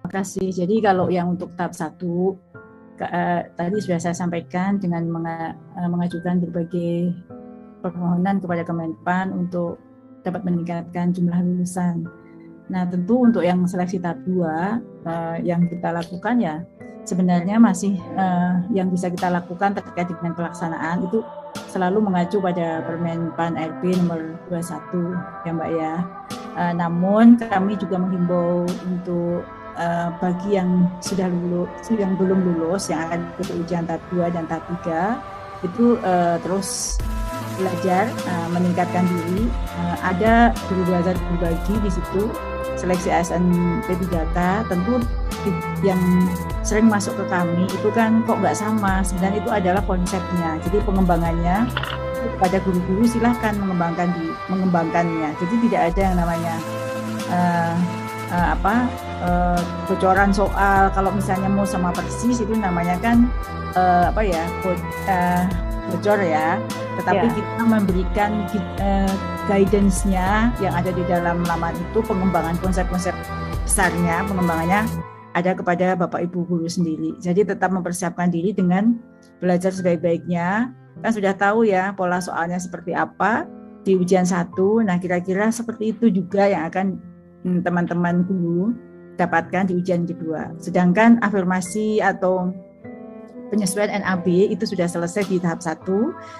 kasih. Jadi kalau yang untuk tahap 1 tadi sudah saya sampaikan dengan mengajukan berbagai permohonan kepada Kemenpan untuk dapat meningkatkan jumlah lulusan. Nah, tentu untuk yang seleksi tahap 2 yang kita lakukan ya sebenarnya masih yang bisa kita lakukan terkait dengan pelaksanaan itu selalu mengacu pada Permen PAN RB nomor 21 ya Mbak ya. Namun kami juga menghimbau untuk bagi yang sudah lulus, yang belum lulus, yang akan ikut ujian tahap 2 dan tahap 3 itu terus belajar, meningkatkan diri. Ada guru belajar berbagi di situ, seleksi ASN P3K, tentu yang sering masuk ke kami itu kan kok nggak sama, sebenarnya itu adalah konsepnya. Jadi pengembangannya kepada guru-guru silahkan mengembangkannya. Jadi tidak ada yang namanya bocoran soal. Kalau misalnya mau sama persis itu namanya kan bocor ya. Tetapi kita memberikan guidance-nya yang ada di dalam laman itu, pengembangan konsep-konsep besarnya, pengembangannya ada kepada Bapak Ibu guru sendiri. Jadi tetap mempersiapkan diri dengan belajar sebaik-baiknya. Kan sudah tahu ya pola soalnya seperti apa di ujian 1. Nah, kira-kira seperti itu juga yang akan teman-teman guru dapatkan di ujian kedua. Sedangkan afirmasi atau penyesuaian NAB itu sudah selesai di tahap 1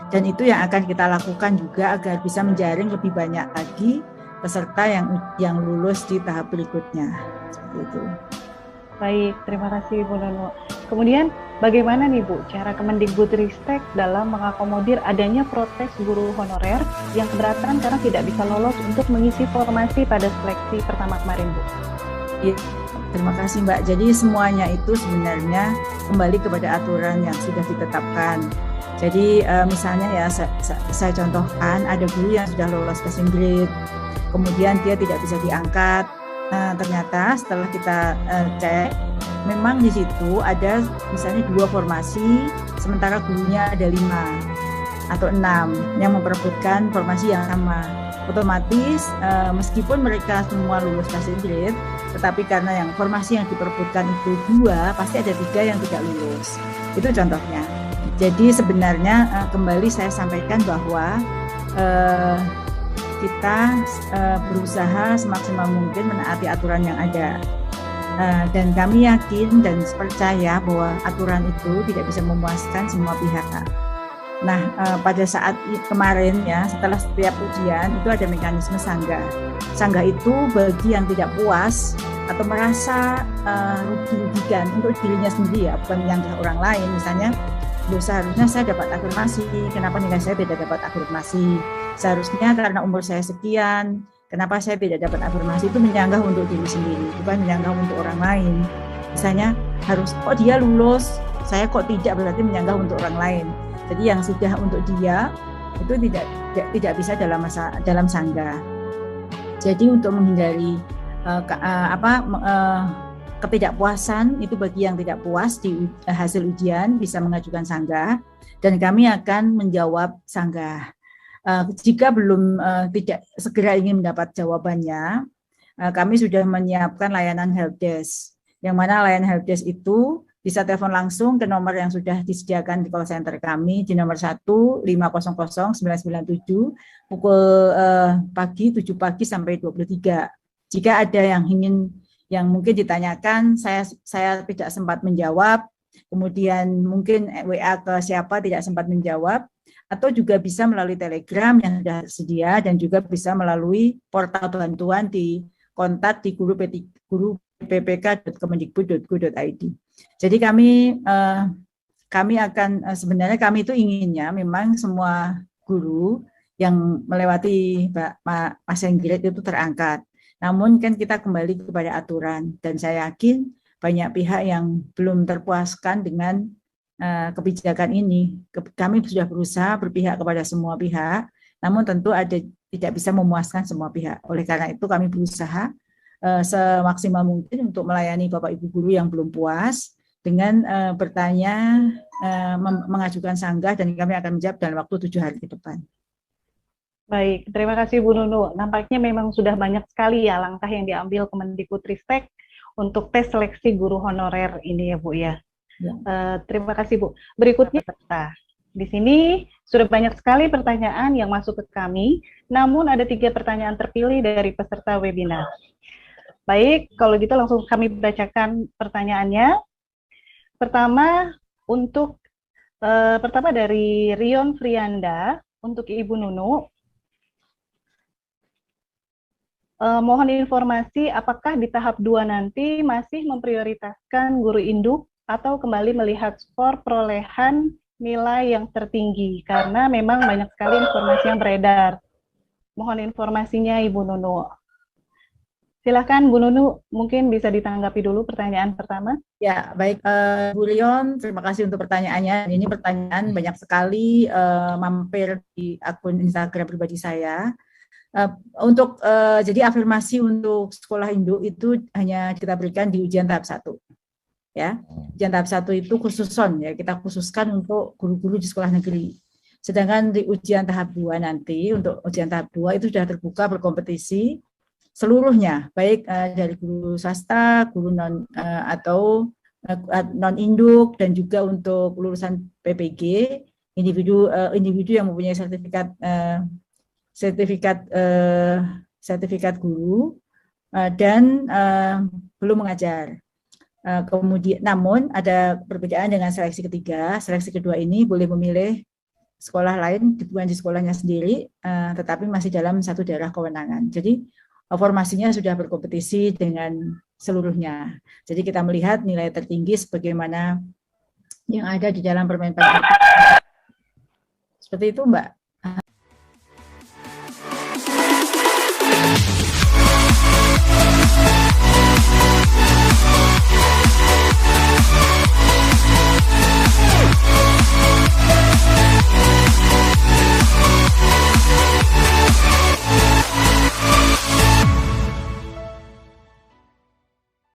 dan itu yang akan kita lakukan juga agar bisa menjaring lebih banyak lagi peserta yang lulus di tahap berikutnya. Seperti itu. Baik, terima kasih Bu Nunu. Kemudian bagaimana nih Bu cara Kemendikbudristek dalam mengakomodir adanya protes guru honorer yang keberatan karena tidak bisa lolos untuk mengisi formasi pada seleksi pertama kemarin Bu? Ya, terima kasih Mbak. Jadi semuanya itu sebenarnya kembali kepada aturan yang sudah ditetapkan. Jadi misalnya ya saya contohkan ada guru yang sudah lolos passing grade, kemudian dia tidak bisa diangkat. Ternyata setelah kita cek, memang di situ ada misalnya 2 formasi, sementara gurunya ada 5 atau 6 yang memperebutkan formasi yang sama. Otomatis meskipun mereka semua lulus passing grade, tetapi karena yang formasi yang diperebutkan itu 2, pasti ada 3 yang tidak lulus. Itu contohnya. Jadi sebenarnya kembali saya sampaikan bahwa kita berusaha semaksimal mungkin menaati aturan yang ada. Dan kami yakin dan percaya bahwa aturan itu tidak bisa memuaskan semua pihak. Nah, pada saat kemarin ya, setelah setiap ujian itu ada mekanisme sanggah. Sanggah itu bagi yang tidak puas atau merasa rugi-rugikan untuk dirinya sendiri ya, bukan menyanggah orang lain. Misalnya, seharusnya saya dapat afirmasi, kenapa nilai saya tidak dapat afirmasi? Seharusnya karena umur saya sekian, kenapa saya tidak dapat afirmasi? Itu menyanggah untuk diri sendiri, bukan menyanggah untuk orang lain. Misalnya harus kok dia lulus, saya kok tidak, berarti menyanggah untuk orang lain. Jadi yang sudah untuk dia itu tidak bisa dalam sanggah. Jadi untuk menghindari ketidakpuasan itu bagi yang tidak puas di hasil ujian bisa mengajukan sanggah dan kami akan menjawab sanggah. Jika belum tidak segera ingin mendapat jawabannya, kami sudah menyiapkan layanan helpdesk, yang mana layanan helpdesk itu bisa telepon langsung ke nomor yang sudah disediakan di call center kami di nomor 1-500-997 pukul pagi 7 pagi sampai 23. Jika ada yang mungkin ditanyakan, saya tidak sempat menjawab, kemudian mungkin WA ke siapa tidak sempat menjawab, atau juga bisa melalui Telegram yang sudah tersedia dan juga bisa melalui portal bantuan di kontak di guru ppk.kemendikbud.go.id. Jadi kami akan sebenarnya kami itu inginnya memang semua guru yang melewati passing grade itu terangkat. Namun kan kita kembali kepada aturan dan saya yakin banyak pihak yang belum terpuaskan dengan kebijakan ini. Kami sudah berusaha berpihak kepada semua pihak, namun tentu tidak bisa memuaskan semua pihak. Oleh karena itu kami berusaha semaksimal mungkin untuk melayani Bapak Ibu guru yang belum puas dengan bertanya, mengajukan sanggah dan kami akan menjawab dalam waktu 7 hari ke depan. Baik, terima kasih Bu Nunu. Nampaknya memang sudah banyak sekali ya langkah yang diambil Kemendikbudristek untuk tes seleksi guru honorer ini ya Bu ya. Ya. Terima kasih Bu. Berikutnya, nah, di sini sudah banyak sekali pertanyaan yang masuk ke kami, namun ada 3 pertanyaan terpilih dari peserta webinar. Baik, kalau gitu langsung kami bacakan pertanyaannya. Pertama, pertama dari Rion Frianda, untuk Ibu Nunu. Mohon informasi apakah di tahap 2 nanti masih memprioritaskan guru induk atau kembali melihat skor perolehan nilai yang tertinggi, karena memang banyak sekali informasi yang beredar. Mohon informasinya Ibu Nunu. Silakan Bu Nunu, mungkin bisa ditanggapi dulu pertanyaan pertama. Ya, baik Bu Rion, terima kasih untuk pertanyaannya. Ini pertanyaan banyak sekali mampir di akun Instagram pribadi saya. Jadi afirmasi untuk sekolah induk itu hanya kita berikan di ujian tahap 1. Ya, ujian tahap 1 itu khususon ya, kita khususkan untuk guru-guru di sekolah negeri. Sedangkan di ujian tahap 2 nanti, untuk ujian tahap 2 itu sudah terbuka berkompetisi seluruhnya, baik dari guru swasta, guru atau non induk, dan juga untuk lulusan PPG, individu yang mempunyai sertifikat guru dan belum mengajar. Kemudian, namun ada perbedaan dengan seleksi ketiga. Seleksi kedua ini boleh memilih sekolah lain, bukan di sekolahnya sendiri, tetapi masih dalam satu daerah kewenangan. Jadi formasinya sudah berkompetisi dengan seluruhnya. Jadi kita melihat nilai tertinggi sebagaimana yang ada di dalam Permenpan. Seperti itu, Mbak.